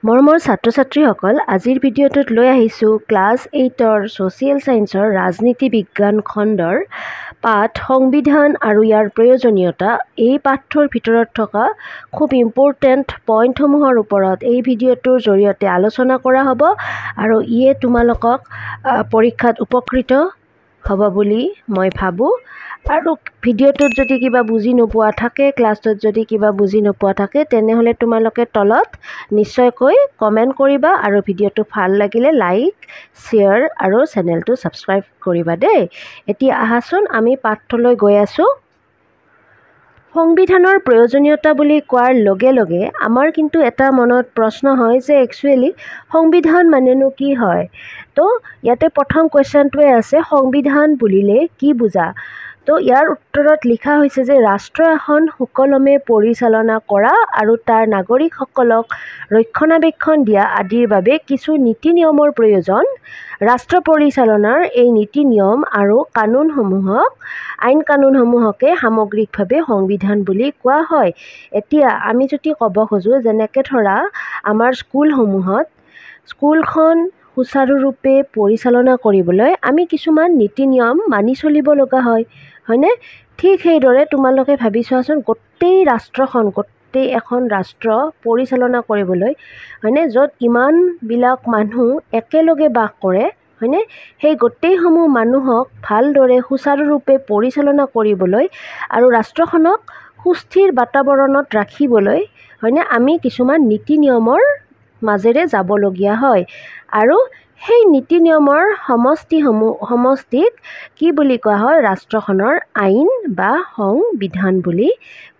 মৰমৰ ছাত্ৰ-ছাত্ৰীসকল, আজিৰ ভিডিঅ'টোত লৈ আহিছোঁ ক্লাছ 8ৰ ছ'চিয়েল ছায়েন্সৰ ৰাজনীতি বিজ্ঞান খণ্ডৰ পাঠ সংবিধান আৰু ইয়াৰ প্ৰয়োজনীয়তা। এই পাঠটোৰ ভিতৰত থকা খুব ইম্পৰ্টেণ্ট পইণ্টসমূহৰ ওপৰত এই ভিডিঅ'টোৰ জৰিয়তে আলোচনা কৰা হ'ব আৰু ইয়ে তোমালোকক পৰীক্ষাত উপকৃত হ'ব বুলি মই ভাবোঁ। আৰু ভিডিঅ'টোত যদি কিবা বুজি নোপোৱা থাকে, ক্লাছটোত যদি কিবা বুজি নোপোৱা থাকে, তেনেহ'লে তোমালোকে তলত নিশ্চয়কৈ কমেণ্ট কৰিবা আৰু ভিডিঅ'টো ভাল লাগিলে লাইক, শ্বেয়াৰ আৰু চেনেলটো ছাবস্ক্ৰাইব কৰিবা দেই। এতিয়া আহাচোন আমি পাঠটোলৈ গৈ আছোঁ। সংবিধানৰ প্ৰয়োজনীয়তা বুলি কোৱাৰ লগে লগে আমাৰ কিন্তু এটা মনত প্ৰশ্ন হয় যে একচুৱেলি সংবিধান মানেনো কি হয়। তো ইয়াতে প্ৰথম কুৱেশ্যনটোৱে আছে, সংবিধান বুলিলে কি বুজা? তো ইয়াৰ উত্তৰত লিখা হৈছে যে ৰাষ্ট্ৰ এখন সুকলমে পৰিচালনা কৰা আৰু তাৰ নাগৰিকসকলক ৰক্ষণাবেক্ষণ দিয়া আদিৰ বাবে কিছু নীতি নিয়মৰ প্ৰয়োজন। ৰাষ্ট্ৰ পৰিচালনাৰ এই নীতি নিয়ম আৰু আইন কানুনসমূহকে সামগ্ৰিকভাৱে সংবিধান বুলি কোৱা হয়। এতিয়া আমি যদি ক'ব খোজোঁ, যেনেকৈ ধৰা আমাৰ স্কুলখন সুচাৰুৰূপে পৰিচালনা কৰিবলৈ আমি কিছুমান নীতি নিয়ম মানি চলিব লগা হয়নে? ঠিক সেইদৰে তোমালোকে ভাবি চোৱাচোন, গোটেই এখন ৰাষ্ট্ৰ পৰিচালনা কৰিবলৈ, হয়নে, য'ত ইমানবিলাক মানুহ একেলগে বাস কৰে, হয়নে, সেই গোটেইসমূহ মানুহক ভালদৰে সুচাৰুৰূপে পৰিচালনা কৰিবলৈ আৰু ৰাষ্ট্ৰখনক সুস্থিৰ বাতাবৰণত ৰাখিবলৈ, হয়নে, আমি কিছুমান নীতি নিয়মৰ মাজেৰে যাবলগীয়া হয়। আৰু সেই নীতি নিয়মৰ সমষ্টিক কি বুলি কোৱা হয়? ৰাষ্ট্ৰখনৰ আইন বা সংবিধান বুলি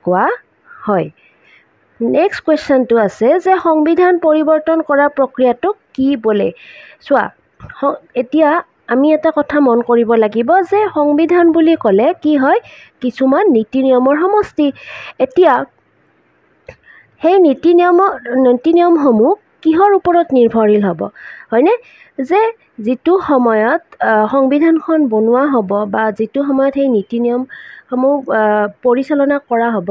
কোৱা হয়। নেক্সট কুৱেশ্যনটো আছে যে সংবিধান পৰিৱৰ্তন কৰা প্ৰক্ৰিয়াটোক কি বোলে? চোৱা, এতিয়া আমি এটা কথা মন কৰিব লাগিব যে সংবিধান বুলি ক'লে কি হয়? কিছুমান নীতি নিয়মৰ সমষ্টি। এতিয়া সেই নীতি নিয়মসমূহ কিহৰ ওপৰত নিৰ্ভৰশীল হ'ব? হয়নে, যে যিটো সময়ত সংবিধানখন বনোৱা হ'ব বা যিটো সময়ত সেই নীতি নিয়মসমূহ পৰিচালনা কৰা হ'ব,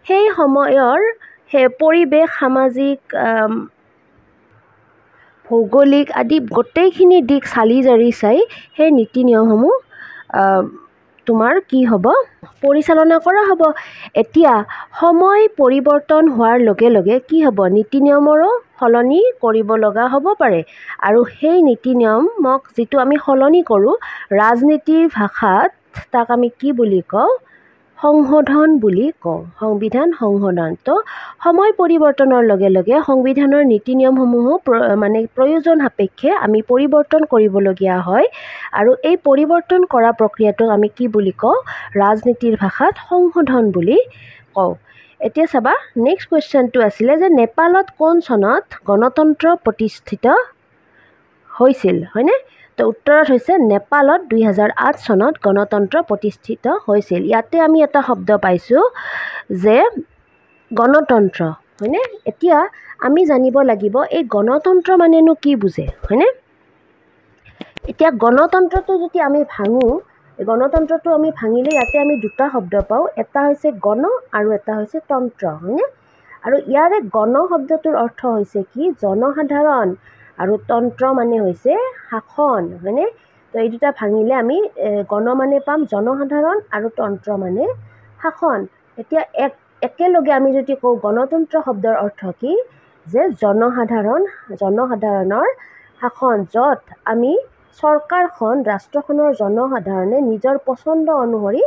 সেই সময়ৰ পৰিৱেশ, সামাজিক, ভৌগোলিক আদি গোটেইখিনি দিশ চালি জাৰি চাই সেই নীতি নিয়মসমূহ তোমাৰ কি হ'ব? পৰিচালনা কৰা হ'ব। এতিয়া সময় পৰিৱৰ্তন হোৱাৰ লগে লগে কি হ'ব? নীতি নিয়মৰো সলনি কৰিব লগা হ'ব পাৰে। আৰু সেই নীতি নিয়মক যিটো আমি সলনি কৰোঁ, ৰাজনীতিৰ ভাষাত তাক আমি কি বুলি কওঁ? সংশোধন বুলি কওঁ, সংবিধান সংশোধন। তো সময় পৰিৱৰ্তনৰ লগে লগে সংবিধানৰ নীতি নিয়মসমূহো প্ৰয়োজন সাপেক্ষে আমি পৰিৱৰ্তন কৰিবলগীয়া হয়। আৰু এই পৰিৱৰ্তন কৰা প্ৰক্ৰিয়াটোক আমি কি বুলি কওঁ? ৰাজনীতিৰ ভাষাত সংশোধন বুলি কওঁ। এতিয়া চাবা, নেক্সট কুৱেশ্যনটো আছিলে যে নেপালত কোন চনত গণতন্ত্ৰ প্ৰতিষ্ঠিত হৈছিল? হয়নে? তো উত্তৰত হৈছে নেপালত 2008 চনত গণতন্ত্ৰ প্ৰতিষ্ঠিত হৈছিল। ইয়াতে আমি এটা শব্দ পাইছোঁ যে গণতন্ত্ৰ, হয়নে? এতিয়া আমি জানিব লাগিব এই গণতন্ত্ৰ মানেনো কি বুজে, হয়নে? এতিয়া গণতন্ত্ৰটো যদি আমি ভাঙিলে ইয়াতে আমি দুটা শব্দ পাওঁ, এটা হৈছে গণ আৰু এটা হৈছে তন্ত্ৰ, হয়নে? আৰু ইয়াৰে গণ শব্দটোৰ অৰ্থ হৈছে কি? জনসাধাৰণ, আৰু তন্ত্ৰ মানে হৈছে শাসন, হয়নে? তো এই দুটা ভাঙিলে আমি গণ মানে পাম জনসাধাৰণ আৰু তন্ত্ৰ মানে শাসন। এতিয়া একেলগে আমি যদি কওঁ গণতন্ত্ৰ শব্দৰ অৰ্থ কি? যে জনসাধাৰণৰ শাসন, য'ত আমি ৰাষ্ট্ৰখনৰ জনসাধাৰণে নিজৰ পচন্দ অনুসৰি,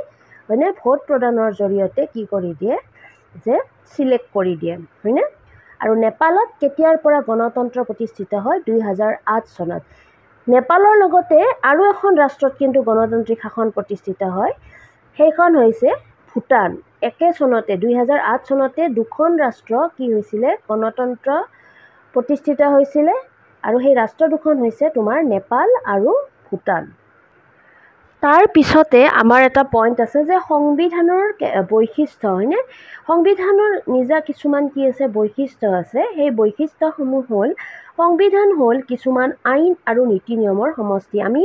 হয়নে, ভোট প্ৰদানৰ জৰিয়তে কি কৰি দিয়ে? যে চিলেক্ট কৰি দিয়ে, হয়নে? আৰু নেপালত কেতিয়াৰ পৰা গণতন্ত্ৰ প্ৰতিষ্ঠিত হয়? 2008 চনত। নেপালৰ লগতে আৰু এখন ৰাষ্ট্ৰত কিন্তু গণতান্ত্ৰিক শাসন প্ৰতিষ্ঠিত হয়, সেইখন হৈছে ভূটান। একে চনতে 2008 চনতে দুখন ৰাষ্ট্ৰ কি হৈছিলে? গণতন্ত্ৰ প্ৰতিষ্ঠিত হৈছিলে। আৰু সেই ৰাষ্ট্ৰ দুখন হৈছে তোমাৰ নেপাল আৰু ভূটান। তাৰ পিছতে আমাৰ এটা পইণ্ট আছে যে সংবিধানৰ বৈশিষ্ট্য, হয়নে? সংবিধানৰ নিজা কিছুমান কি আছে? বৈশিষ্ট্য আছে। সেই বৈশিষ্ট্যসমূহ সংবিধান হ'ল কিছুমান আইন আৰু নীতি নিয়মৰ সমষ্টি। আমি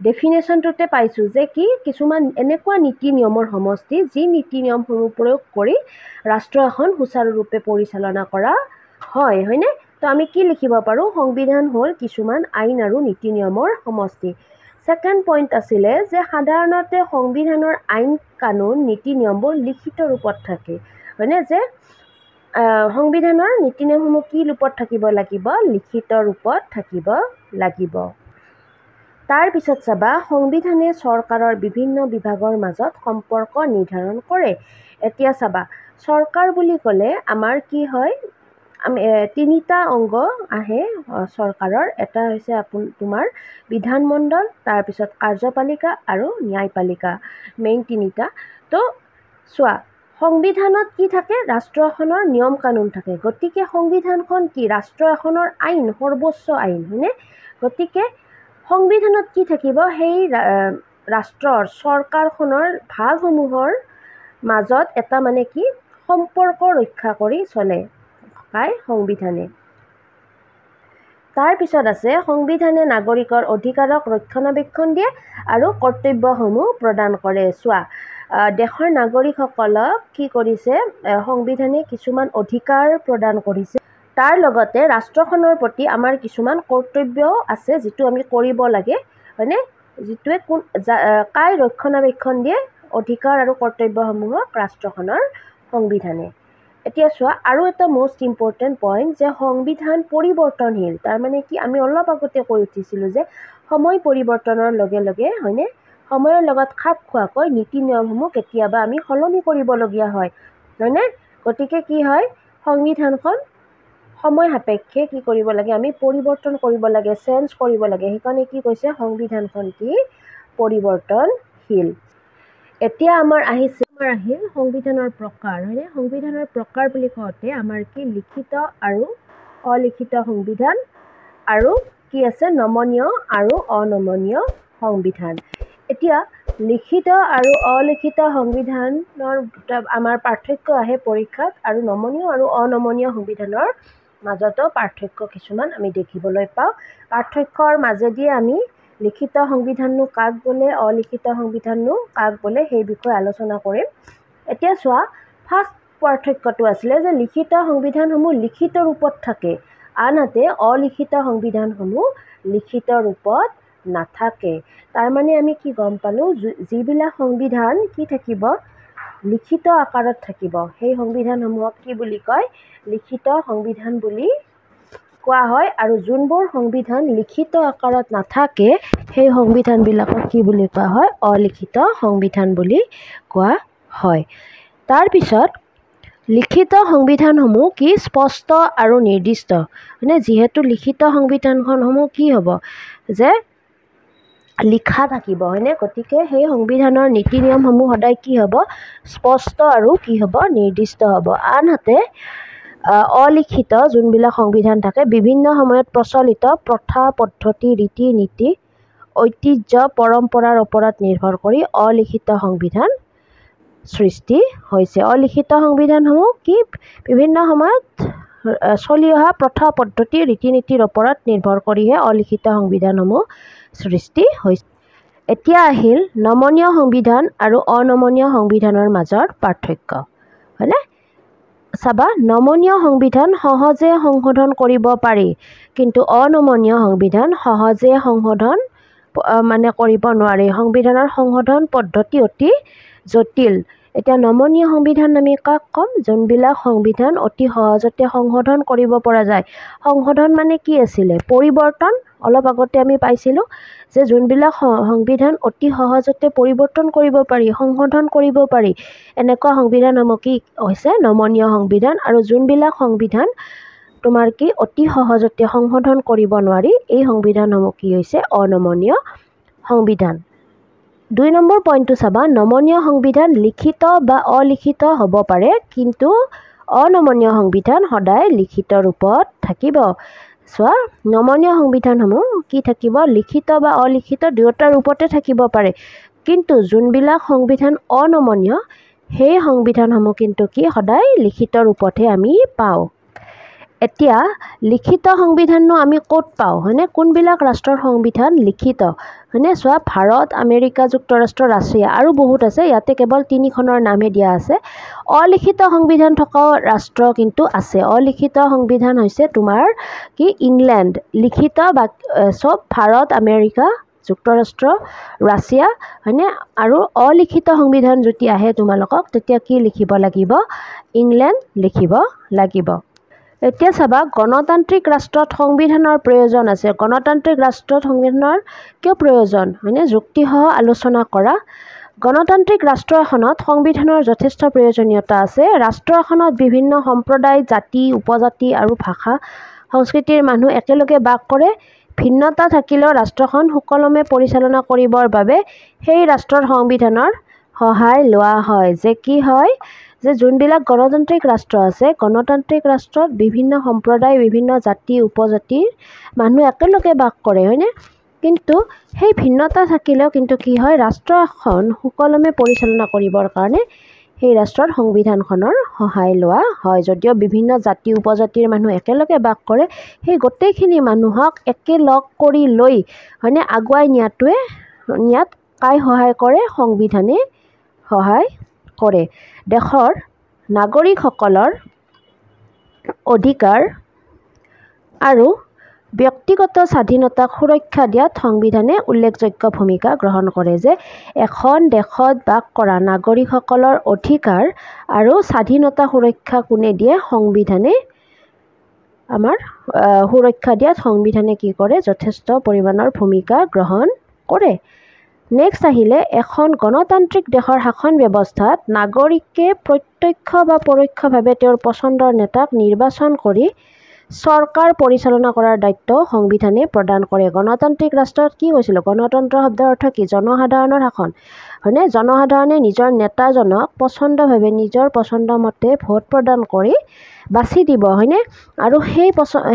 ডেফিনেশ্যনটোতে পাইছোঁ যে কি? কিছুমান এনেকুৱা নীতি নিয়মৰ সমষ্টি যি নীতি নিয়মসমূহ প্ৰয়োগ কৰি ৰাষ্ট্ৰ এখন সুচাৰুৰূপে পৰিচালনা কৰা হয়, হয়নে? তো আমি কি লিখিব পাৰোঁ, সংবিধান হ'ল কিছুমান আইন আৰু নীতি নিয়মৰ সমষ্টি। ছেকেণ্ড পইণ্ট আছিলে যে সাধাৰণতে সংবিধানৰ আইন কানুন নীতি নিয়মবোৰ লিখিত ৰূপত থাকে, হয়নে? যে সংবিধানৰ নীতি নিয়মসমূহ কি ৰূপত থাকিব লাগিব, লিখিত ৰূপত থাকিব লাগিব। তাৰপিছত চাবা, সংবিধানে চৰকাৰৰ বিভিন্ন বিভাগৰ মাজত সম্পৰ্ক নিৰ্ধাৰণ কৰে। এতিয়া চাবা, চৰকাৰ বুলি ক'লে আমাৰ কি হয়, আমি তিনিটা অংগ আহে চৰকাৰৰ। এটা হৈছে তোমাৰ বিধানমণ্ডল, তাৰপিছত কাৰ্যপালিকা আৰু ন্যায়পালিকা, মেইন তিনিটা। তো চোৱা, সংবিধানত কি থাকে, ৰাষ্ট্ৰ এখনৰ নিয়ম কানুন থাকে। গতিকে সংবিধানখন কি, ৰাষ্ট্ৰ এখনৰ আইন, সৰ্বোচ্চ আইন, হয়নে? গতিকে সংবিধানত কি থাকিব, সেই ৰাষ্ট্ৰৰ চৰকাৰখনৰ ভাগসমূহৰ মাজত এটা মানে কি সম্পৰ্ক ৰক্ষা কৰি চলে সংবিধানে। তাৰপিছত আছে, সংবিধানে নাগৰিকৰ অধিকাৰক ৰক্ষণাবেক্ষণ দিয়ে আৰু কৰ্তব্যসমূহ প্ৰদান কৰে। চোৱা, দেশৰ নাগৰিকসকলক কি কৰিছে, সংবিধানে কিছুমান অধিকাৰ প্ৰদান কৰিছে। তাৰ লগতে ৰাষ্ট্ৰখনৰ প্ৰতি আমাৰ কিছুমান কৰ্তব্যও আছে, যিটো আমি কৰিব লাগে, হয়নে? যিটোৱে কাই ৰক্ষণাবেক্ষণ দিয়ে, অধিকাৰ আৰু কৰ্তব্যসমূহক ৰাষ্ট্ৰখনৰ সংবিধানে। এতিয়া চোৱা, আৰু এটা মষ্ট ইম্পৰ্টেণ্ট পইণ্ট, যে সংবিধান পৰিৱৰ্তনশীল। তাৰমানে কি, আমি অলপ আগতে কৈ উঠিছিলোঁ যে সময় পৰিৱৰ্তনৰ লগে লগে, হয়নে, সময়ৰ লগত খাপ খোৱাকৈ নীতি নিয়মসমূহ কেতিয়াবা আমি সলনি কৰিবলগীয়া হয়, হয়নে? গতিকে কি হয়, সংবিধানখন সময় সাপেক্ষে কি কৰিব লাগে, আমি পৰিৱৰ্তন কৰিব লাগে, চেঞ্জ কৰিব লাগে। সেইকাৰণে কি কৈছে, সংবিধানখন কি পৰিৱৰ্তনশীল। এতিয়া আমাৰ আহিল সংবিধানৰ প্ৰকাৰ, হয়নে? সংবিধানৰ প্ৰকাৰ বুলি কওঁতে আমাৰ কি লিখিত আৰু অলিখিত সংবিধান, আৰু কি আছে নমনীয় আৰু অনমনীয় সংবিধান। এতিয়া লিখিত আৰু অলিখিত সংবিধানৰ আমাৰ পাৰ্থক্য আহে পৰীক্ষাত, আৰু নমনীয় আৰু অনমনীয় সংবিধানৰ মাজতো পাৰ্থক্য কিছুমান আমি দেখিবলৈ পাওঁ। পাৰ্থক্যৰ মাজেদি আমি লিখিত সংবিধাননো কাক বোলে, অলিখিত সংবিধাননো কাক বোলে, সেই বিষয়ে আলোচনা কৰিম। এতিয়া চোৱা, ফাৰ্ষ্ট পাৰ্থক্যটো আছিলে যে লিখিত সংবিধানসমূহ লিখিত ৰূপত থাকে, আনহাতে অলিখিত সংবিধানসমূহ লিখিত ৰূপত নাথাকে। তাৰমানে আমি কি গম পালোঁ, যিবিলাক সংবিধান কি থাকিব, লিখিত আকাৰত থাকিব, সেই সংবিধানসমূহক কি বুলি কয়, লিখিত সংবিধান বুলি কোৱা হয়। আৰু যোনবোৰ সংবিধান লিখিত আকাৰত নাথাকে, সেই সংবিধানবিলাকক কি বুলি কোৱা হয়, অলিখিত সংবিধান বুলি কোৱা হয়। তাৰপিছত লিখিত সংবিধানসমূহ কি স্পষ্ট আৰু নিৰ্দিষ্ট, মানে যিহেতু লিখিত সংবিধানসমূহ কি হ'ব, যে লিখা থাকিব, হয়নে? গতিকে সেই সংবিধানৰ নীতি নিয়মসমূহ সদায় কি হ'ব, স্পষ্ট আৰু কি হ'ব, নিৰ্দিষ্ট হ'ব। আনহাতে অলিখিত যোনবিলাক সংবিধান থাকে, বিভিন্ন সময়ত প্ৰচলিত প্ৰথা, পদ্ধতি, ৰীতি নীতি, ঐতিহ্য, পৰম্পৰাৰ ওপৰত নিৰ্ভৰ কৰি অলিখিত সংবিধান সৃষ্টি হৈছে। অলিখিত সংবিধানসমূহ কি বিভিন্ন সময়ত চলি অহা প্ৰথা, পদ্ধতি, ৰীতি নীতিৰ ওপৰত নিৰ্ভৰ কৰিহে অলিখিত সংবিধানসমূহ সৃষ্টি হৈছে। এতিয়া আহিল নমনীয় সংবিধান আৰু অনমনীয় সংবিধানৰ মাজৰ পাৰ্থক্য, হয়নে? চাবা, নমনীয় সংবিধান সহজে সংশোধন কৰিব পাৰি, কিন্তু অনমনীয় সংবিধান সহজে সংশোধন কৰিব নোৱাৰি। সংবিধানৰ সংশোধন পদ্ধতি অতি জটিল। এতিয়া নমনীয় সংবিধান আমি কাক ক'ম, যোনবিলাক সংবিধান অতি সহজতে সংশোধন কৰিব পৰা যায়। সংশোধন মানে কি আছিলে, পৰিৱৰ্তন। অলপ আগতে আমি পাইছিলোঁ যে যোনবিলাক সংবিধান অতি সহজতে পৰিৱৰ্তন কৰিব পাৰি, সংশোধন কৰিব পাৰি, এনেকুৱা সংবিধানসমূহ কি হৈছে নমনীয় সংবিধান। আৰু যোনবিলাক সংবিধান তোমাৰ কি অতি সহজতে সংশোধন কৰিব নোৱাৰি, এই সংবিধানসমূহ কি হৈছে অনমনীয় সংবিধান। 2 নম্বৰ পইণ্টটো চাবা, নমনীয় সংবিধান লিখিত বা অলিখিত হ'ব পাৰে, কিন্তু অনমনীয় সংবিধান সদায় লিখিত ৰূপত থাকিব। চোৱা, নমনীয় সংবিধানসমূহ কি থাকিব, লিখিত বা অলিখিত দুয়োটা ৰূপতে থাকিব পাৰে, কিন্তু যোনবিলাক সংবিধান অনমনীয়, সেই সংবিধানসমূহ কিন্তু কি সদায় লিখিত ৰূপতহে আমি পাওঁ। এতিয়া লিখিত সংবিধাননো আমি ক'ত পাওঁ হয়নে? কোনবিলাক ৰাষ্ট্ৰৰ সংবিধান লিখিত হয়নে? চোৱা, ভাৰত, আমেৰিকা যুক্তৰাষ্ট্ৰ, ৰাছিয়া আৰু বহুত আছে। ইয়াতে কেৱল 3খনৰ নামহে দিয়া আছে। অলিখিত সংবিধান থকা ৰাষ্ট্ৰ কিন্তু আছে। অলিখিত সংবিধান হৈছে তোমাৰ কি ইংলেণ্ড, লিখিত বা চব ভাৰত, আমেৰিকা যুক্তৰাষ্ট্ৰ, ৰাছিয়া হয়নে? আৰু অলিখিত সংবিধান যদি আহে তোমালোকক, তেতিয়া কি লিখিব লাগিব? ইংলেণ্ড লিখিব লাগিব। এতিয়া চাবা, গণতান্ত্ৰিক ৰাষ্ট্ৰত সংবিধানৰ প্ৰয়োজন আছে। গণতান্ত্ৰিক ৰাষ্ট্ৰত সংবিধানৰ কিয় প্ৰয়োজন হয়নে? যুক্তিসহ আলোচনা কৰা। গণতান্ত্ৰিক ৰাষ্ট্ৰ এখনত সংবিধানৰ যথেষ্ট প্ৰয়োজনীয়তা আছে। ৰাষ্ট্ৰ এখনত বিভিন্ন সম্প্ৰদায়, জাতি, উপজাতি আৰু ভাষা সংস্কৃতিৰ মানুহ একেলগে বাস কৰে। ভিন্নতা থাকিলেও ৰাষ্ট্ৰখন সুকলমে পৰিচালনা কৰিবৰ বাবে সেই ৰাষ্ট্ৰৰ সংবিধানৰ সহায় লোৱা হয়। যে কি হয়, যে যোনবিলাক গণতান্ত্ৰিক ৰাষ্ট্ৰ আছে, গণতান্ত্ৰিক ৰাষ্ট্ৰত বিভিন্ন সম্প্ৰদায়, বিভিন্ন জাতি, উপজাতিৰ মানুহ একেলগে বাস কৰে হয়নে? কিন্তু সেই ভিন্নতা থাকিলেও কিন্তু কি হয়, ৰাষ্ট্ৰ এখন সুকলমে পৰিচালনা কৰিবৰ কাৰণে সেই ৰাষ্ট্ৰৰ সংবিধানখনৰ সহায় লোৱা হয়। যদিও বিভিন্ন জাতি, উপজাতিৰ মানুহ একেলগে বাস কৰে, সেই গোটেইখিনি মানুহক একেলগ কৰি লৈ হয়নে আগুৱাই নিয়াত কাই সহায় কৰে? সংবিধানে সহায় কৰে। দেশৰ নাগৰিকসকলৰ অধিকাৰ আৰু ব্যক্তিগত স্বাধীনতাক সুৰক্ষা দিয়াত সংবিধানে উল্লেখযোগ্য ভূমিকা গ্ৰহণ কৰে। যে এখন দেশত বাস কৰা নাগৰিকসকলৰ অধিকাৰ আৰু স্বাধীনতা সুৰক্ষা কোনে দিয়ে? সংবিধানে আমাৰ সুৰক্ষা দিয়াত সংবিধানে কি কৰে? যথেষ্ট পৰিমাণৰ ভূমিকা গ্ৰহণ কৰে। নেক্সট আহিলে, এখন গণতান্ত্ৰিক দেশৰ শাসন ব্যৱস্থাত নাগৰিকে প্ৰত্যক্ষ বা পৰোক্ষভাৱে তেওঁৰ পচন্দৰ নেতাক নিৰ্বাচন কৰি চৰকাৰ পৰিচালনা কৰাৰ দায়িত্ব সংবিধানে প্ৰদান কৰে। গণতান্ত্ৰিক ৰাষ্ট্ৰত কি কৈছিল? গণতন্ত্ৰ শব্দৰ অৰ্থ কি? জনসাধাৰণৰ শাসন হয়নে? জনসাধাৰণে নিজৰ নেতাজনক পচন্দভাৱে নিজৰ পচন্দ মতে ভোট প্ৰদান কৰি বাছি দিব হয়নে? আৰু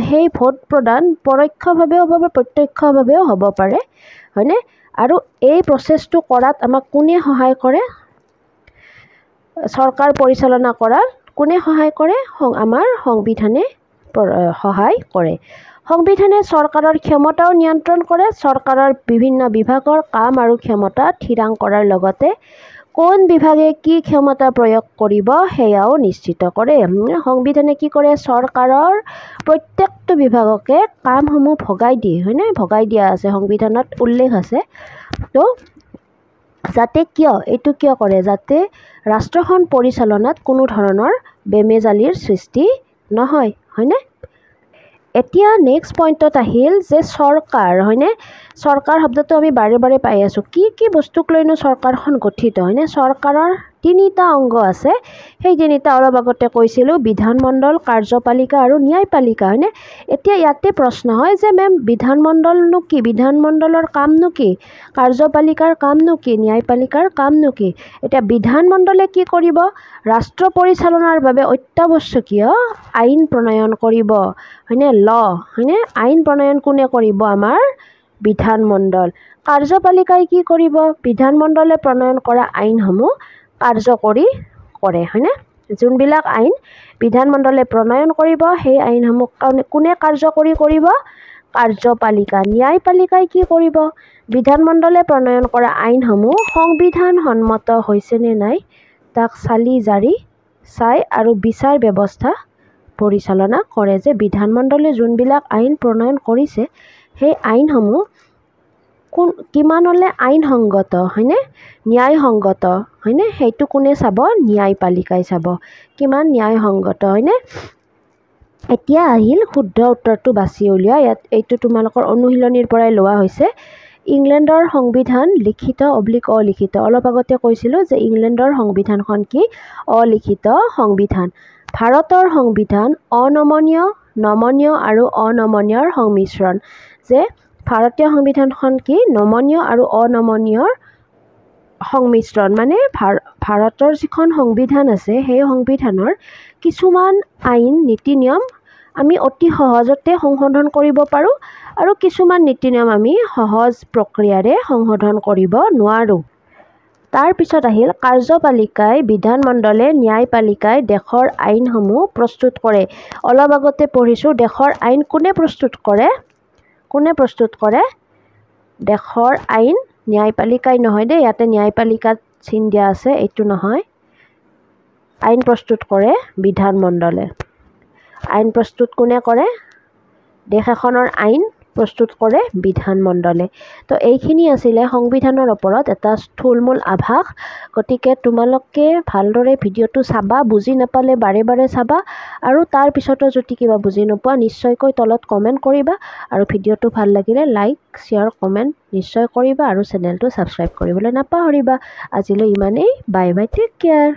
সেই ভোট প্ৰদান পৰোক্ষভাৱেও হ'ব পাৰে, প্ৰত্যক্ষভাৱেও হ'ব পাৰে হয়নে? আৰু এই প্ৰচেছটো কৰাত আমাক কোনে সহায় কৰে? চৰকাৰ পৰিচালনা কৰাত কোনে সহায় কৰে? আমাৰ সংবিধানে সহায় কৰে। সংবিধানে চৰকাৰৰ ক্ষমতাও নিয়ন্ত্ৰণ কৰে। চৰকাৰৰ বিভিন্ন বিভাগৰ কাম আৰু ক্ষমতা থিৰাং কৰাৰ লগতে কোন বিভাগে কি ক্ষমতা প্ৰয়োগ কৰিব সেয়াও নিশ্চিত কৰে। সংবিধানে কি কৰে? চৰকাৰৰ প্ৰত্যেকটো বিভাগকে কামসমূহ ভগাই দিয়ে হয়নে? ভগাই দিয়া আছে, সংবিধানত উল্লেখ আছে। তো যাতে এইটো কিয় কৰে? যাতে ৰাষ্ট্ৰখন পৰিচালনাত কোনো ধৰণৰ বেমেজালিৰ সৃষ্টি নহয় হয়নে? এতিয়া নেক্সট পইণ্টত আহিল যে চৰকাৰ হয়নে? চৰকাৰ শব্দটো আমি বাৰে বাৰে পাই আছোঁ। কি বস্তুক লৈনো চৰকাৰখন গঠিত হয়নে? চৰকাৰৰ 3টা অংগ আছে। সেই 3টা অলপ আগতে কৈছিলোঁ, বিধানমণ্ডল, কাৰ্যপালিকা আৰু ন্যায়পালিকা হয়নে? এতিয়া ইয়াতে প্ৰশ্ন হয় যে মেম বিধানমণ্ডলনো কি? বিধানমণ্ডলৰ কামনো কি? কাৰ্যপালিকাৰ কামনো কি? ন্যায়পালিকাৰ কামনো কি? এতিয়া বিধানমণ্ডলে কি কৰিব? ৰাষ্ট্ৰ পৰিচালনাৰ বাবে অত্যাৱশ্যকীয় আইন প্ৰণয়ন কৰিব হয়নে? হয়নে? আইন প্ৰণয়ন কোনে কৰিব? আমাৰ বিধানমণ্ডল। কাৰ্যপালিকাই কি কৰিব? বিধানমণ্ডলে প্ৰণয়ন কৰা আইনসমূহ কাৰ্যকৰী কৰে হয়নে? যোনবিলাক আইন বিধানমণ্ডলে প্ৰণয়ন কৰিব, সেই আইনসমূহ কোনে কাৰ্যকৰী কৰিব? কাৰ্যপালিকা। ন্যায়পালিকাই কি কৰিব? বিধানমণ্ডলে প্ৰণয়ন কৰা আইনসমূহ সংবিধানসন্মত হৈছে নে নাই তাক চাই আৰু বিচাৰ ব্যৱস্থা পৰিচালনা কৰে। যে বিধানমণ্ডলে যোনবিলাক আইন প্ৰণয়ন কৰিছে, সেই আইনসমূহ কিমানলৈ আইনসংগত হয়নে? ন্যায়সংগত হয়নে? সেইটো কোনে চাব? ন্যায়পালিকাই চাব। কিমান ন্যায়সংগত হয়নে? এতিয়া আহিল শুদ্ধ উত্তৰটো বাছি উলিওৱা। এইটো তোমালোকৰ অনুশীলনীৰ পৰাই লোৱা হৈছে। ইংলেণ্ডৰ সংবিধান লিখিত / অলিখিত। অলপ আগতে কৈছিলোঁ যে ইংলেণ্ডৰ সংবিধানখন কি? অলিখিত সংবিধান। ভাৰতৰ সংবিধান অনমনীয়, নমনীয় আৰু অনমনীয়ৰ সংমিশ্ৰণ। যে ভাৰতীয় সংবিধানখন কি? নমনীয় আৰু অনমনীয়ৰ সংমিশ্ৰণ। মানে ভাৰতৰ যিখন সংবিধান আছে, সেই সংবিধানৰ কিছুমান আইন নীতি নিয়ম আমি অতি সহজতে সংশোধন কৰিব পাৰোঁ আৰু কিছুমান নীতি নিয়ম আমি সহজ প্ৰক্ৰিয়াৰে সংশোধন কৰিব নোৱাৰোঁ। তাৰ পিছত আহিল কাৰ্যপালিকাই বিধানমণ্ডলে ন্যায়পালিকাই দেশৰ আইনসমূহ প্ৰস্তুত কৰে। অলপ আগতে পঢ়িছোঁ দেশৰ আইন কোনে প্ৰস্তুত কৰে? দেশৰ আইন ন্যায়পালিকাই নহয় দেই, ইয়াতে ন্যায়পালিকাত চিন দিয়া আছে, এইটো নহয়। আইন প্ৰস্তুত কৰে বিধানমণ্ডলে। আইন প্ৰস্তুত কোনে কৰে? দেশ এখনৰ আইন প্ৰস্তুত কৰে বিধানমণ্ডলে। তো এইখিনি আছিলে সংবিধানৰ ওপৰত এটা স্থূলমূল আভাস। গতিকে তোমালোকে ভালদৰে ভিডিঅ'টো চাবা, বুজি নাপালে বাৰে বাৰে চাবা, আৰু তাৰ পিছতো যদি কিবা বুজি নোপোৱা নিশ্চয়কৈ তলত কমেণ্ট কৰিবা, আৰু ভিডিঅ'টো ভাল লাগিলে লাইক শ্বেয়াৰ কমেণ্ট নিশ্চয় কৰিবা, আৰু চেনেলটো ছাবস্ক্ৰাইব কৰিবলৈ নাপাহৰিবা। আজিলৈ ইমানেই, বাই বাই, টেক কেয়াৰ।